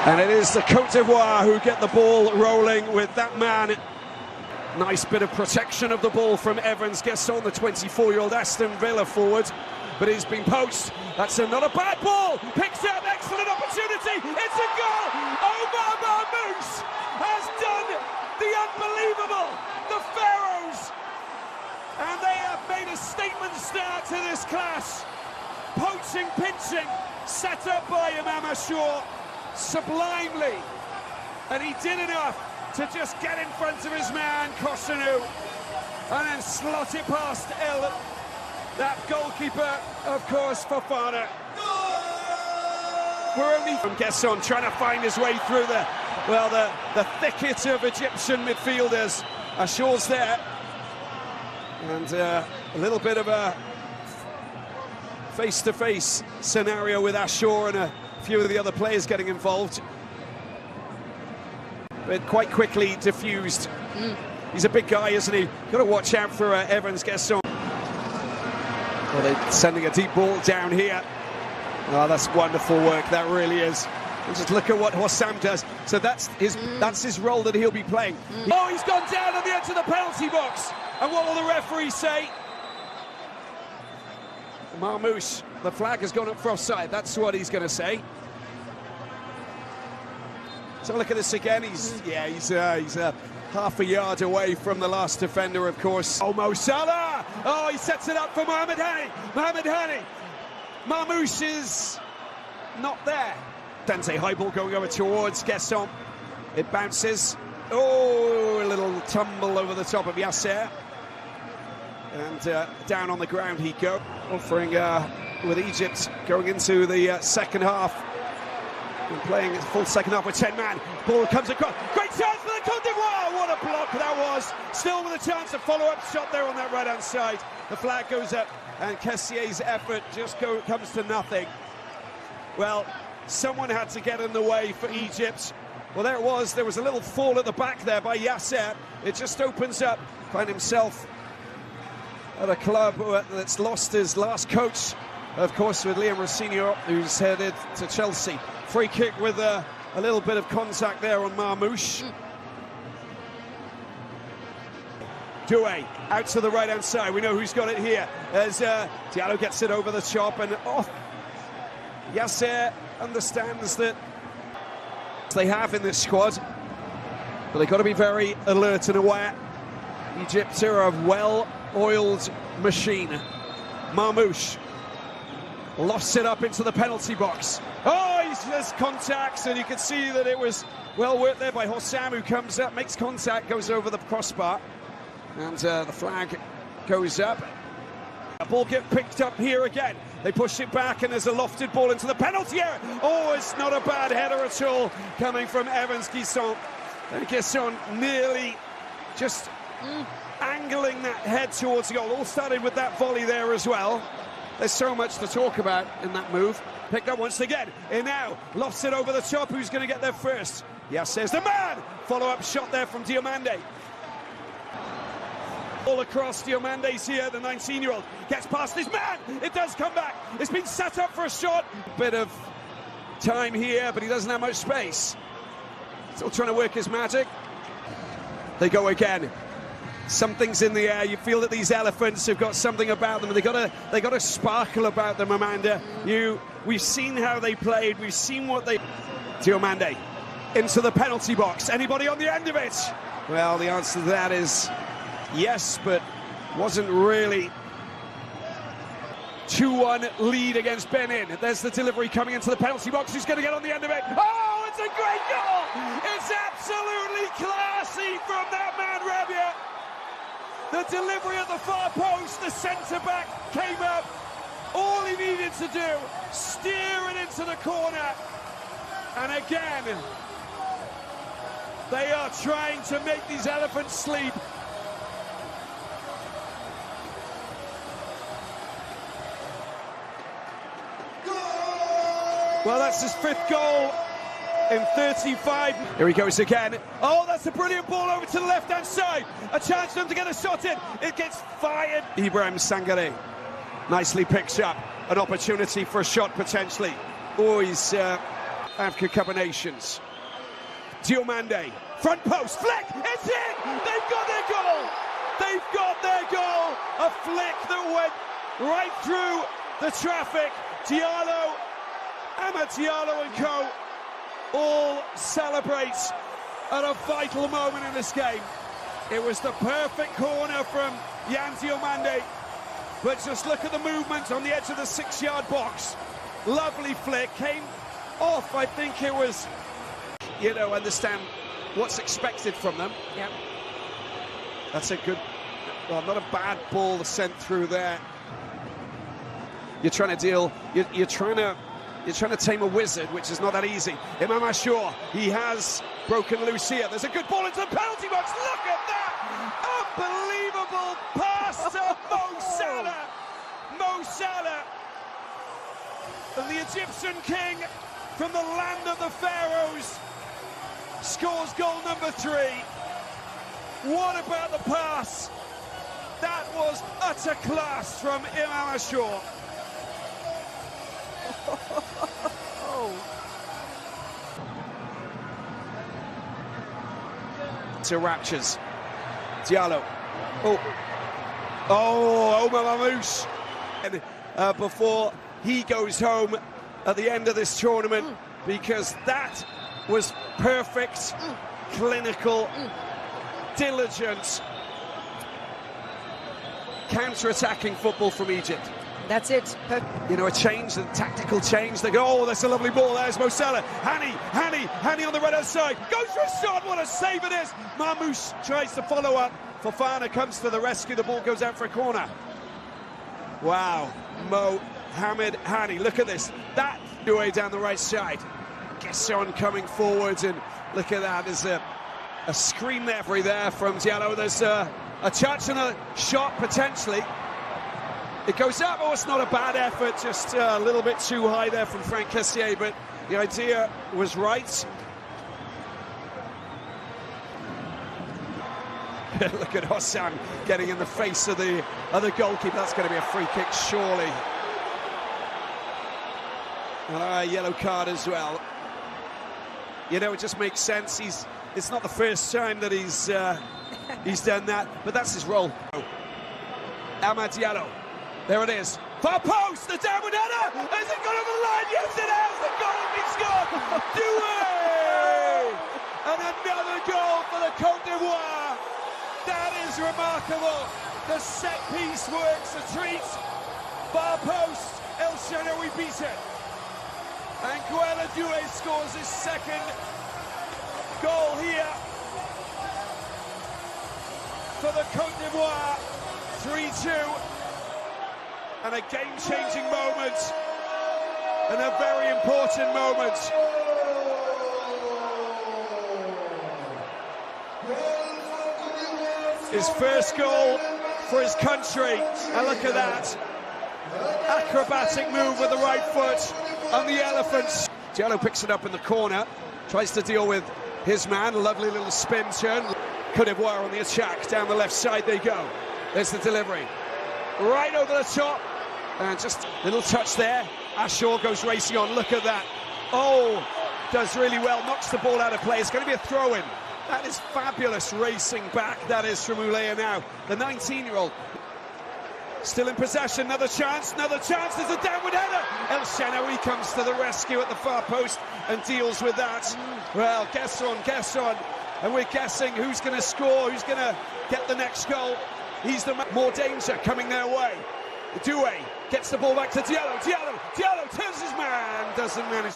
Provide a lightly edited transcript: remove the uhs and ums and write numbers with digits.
And it is the Côte d'Ivoire who get the ball rolling with that man. Nice bit of protection of the ball from Evans. Gesson, the 24-year-old Aston Villa forward. But he's been poached. That's not a bad ball. Picks up, excellent opportunity. It's a goal. Omar Marmoush has done the unbelievable. The Pharaohs. And they have made a statement start to this clash. Poaching, pinching, set up by Imam Ashour sublimely. And he did enough to just get in front of his man, Kosunu, and then slot it past that goalkeeper, of course, Fofana. We're only from Gesson trying to find his way through the thicket of Egyptian midfielders. Ashour's there. And a little bit of a face-to-face scenario with Ashour and a few of the other players getting involved. But quite quickly diffused. He's a big guy, isn't he? Got to watch out for Evans Gesson. Well, they're sending a deep ball down here. Oh, that's wonderful work, that really is. And just look at what Hossam does. So that's his role that he'll be playing. Oh, he's gone down on the edge of the penalty box. And what will the referee say? Marmoush, the flag has gone up for offside. That's what he's going to say. So look at this again. He's half a yard away from the last defender, of course. Oh, Mo Salah! Oh, he sets it up for Mohamed Hani. Mohamed Hani. Marmoush is not there. Dante, high ball going over towards Gesson. It bounces. Oh, a little tumble over the top of Yasser. And down on the ground he goes. Offering with Egypt going into the second half. And playing full second half with 10 man. Ball comes across. Great chance for the Côte d'Ivoire. What a block that was. Still with a chance, a follow-up shot there on that right-hand side. The flag goes up and Kessier's effort just comes to nothing. Well, someone had to get in the way for Egypt. Well, there it was. There was a little fall at the back there by Yasser. It just opens up. Find himself at a club that's lost his last coach, of course, with Liam Rossinio, who's headed to Chelsea. Free kick with a little bit of contact there on Marmoush. Doué out to the right-hand side. We know who's got it here. As Diallo gets it over the top and off. Yasser understands that they have in this squad, but they've got to be very alert and aware. Egypt are a well-oiled machine. Marmoush lofts it up into the penalty box. Oh, there's contacts, and you can see that it was well worked there by Hossam, who comes up, makes contact, goes over the crossbar, and the flag goes up. A ball gets picked up here again. They push it back, and there's a lofted ball into the penalty area. Oh, it's not a bad header at all coming from Evans Gesson. And Gesson nearly just angling that head towards the goal. All started with that volley there as well. There's so much to talk about in that move. Picked up once again. And now lofts it over the top. Who's going to get there first? Yes, says the man. Follow-up shot there from Diomande. All across Diomande's here, the 19-year-old. Gets past his man. It does come back. It's been set up for a shot. Bit of time here, but he doesn't have much space. Still trying to work his magic. They go again. Something's in the air. You feel that these elephants have got something about them. They got a sparkle about them, Amanda. We've seen how they played. We've seen what they. Diomande into the penalty box. Anybody on the end of it? Well, the answer to that is yes, but wasn't really. 2-1 lead against Benin. There's the delivery coming into the penalty box. Who's going to get on the end of it? Oh, it's a great goal! It's absolutely classy from that man, Rabia. The delivery at the far post, the centre-back came up. All he needed to do, steer it into the corner. And again, they are trying to make these elephants sleep. Well, that's his 5th goal in 35. Here he goes again. Oh, that's a brilliant ball over to the left-hand side. A chance for them to get a shot in. It gets fired. Ibrahim Sangare nicely picks up an opportunity for a shot potentially. Oh, he's Africa Cup of Nations. Diomande, front post, flick, it's in! They've got their goal! They've got their goal! A flick that went right through the traffic. Diallo, Amad Diallo and co all celebrate at a vital moment in this game. It was the perfect corner from Yan Diomande, but just look at the movement on the edge of the 6-yard box. Lovely flick, came off, I think it was, you know, understand what's expected from them. Yep. That's a good, well, not a bad ball sent through there. You're trying to deal, you're trying to tame a wizard, which is not that easy. Imam Ashur, he has broken loose here. There's a good ball into the penalty box. Look at that! Unbelievable pass to Mo Salah. Mo Salah, and the Egyptian king from the land of the Pharaohs, scores goal number 3. What about the pass? That was utter class from Imam Ashur. To Raptures. Diallo. Omar Mamouche. And before he goes home at the end of this tournament, because that was perfect, clinical, diligent, counter-attacking football from Egypt. That's it. You know, a change, a tactical change. They go, oh, that's a lovely ball. There's Mo Salah. Hani on the right-hand side. Goes for a shot. What a save it is. Mamouche tries to follow up. Fofana comes to the rescue. The ball goes out for a corner. Wow. Mohamed Hani. Look at this. That way down the right side. Gesson coming forwards, and look at that. There's a scream there from Diallo. There's a touch and a shot potentially. It goes up. Oh, it's not a bad effort, just a little bit too high there from Frank Cassier, but the idea was right. Look at Hossam getting in the face of the other goalkeeper. That's going to be a free kick, surely. And a yellow card as well. You know, it just makes sense. It's not the first time that he's done that, but that's his role. Amad Diallo. There it is. Far post, the downward header. Has it gone over the line? Yes, it has. The goal has been scored. Doué! And another goal for the Côte d'Ivoire. That is remarkable. The set piece works a treat. Far post, El Shaarawy beat it. And Guela Doué scores his second goal here for the Côte d'Ivoire. 3-2. And a game-changing moment, and a very important moment. His first goal for his country, and look at that. Acrobatic move with the right foot on the elephants. Diallo picks it up in the corner, tries to deal with his man, a lovely little spin turn. Côte d'Ivoire on the attack, down the left side they go. There's the delivery. Right over the top, and just a little touch there. Ashur goes racing on, look at that. Oh, does really well, knocks the ball out of play. It's going to be a throw-in. That is fabulous racing back, that is from Ulea now. The 19-year-old. Still in possession, another chance, there's a downward header. El Shaarawy comes to the rescue at the far post and deals with that. Well, guess on, and we're guessing who's going to score, who's going to get the next goal. He's the more danger coming their way. Doué gets the ball back to Diallo. Diallo turns his man, doesn't manage.